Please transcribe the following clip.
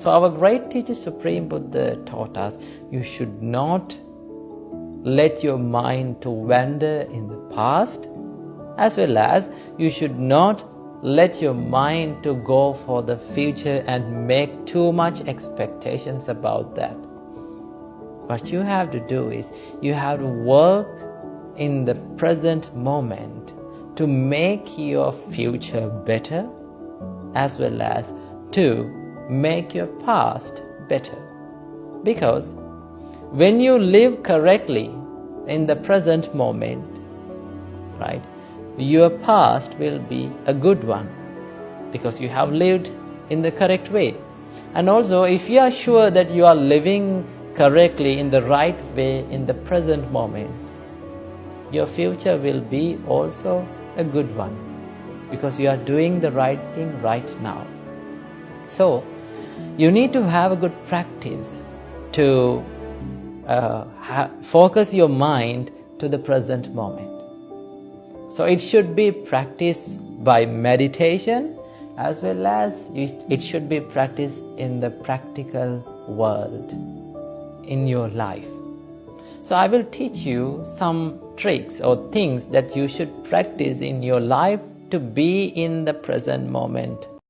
So our great teacher Supreme Buddha taught us, you should not let your mind to wander in the past, as well as you should not let your mind to go for the future and make too much expectations about that. What you have to do is, you have to work in the present moment to make your future better, as well as to make your past better. Because when you live correctly in the present moment, right, your past will be a good one, because you have lived in the correct way. And also, if you are sure that you are living correctly in the right way in the present moment, your future will be also a good one, because you are doing the right thing right now. So you need to have a good practice to focus your mind to the present moment. So it should be practiced by meditation, as well as it should be practiced in the practical world, in your life. So I will teach you some tricks or things that you should practice in your life to be in the present moment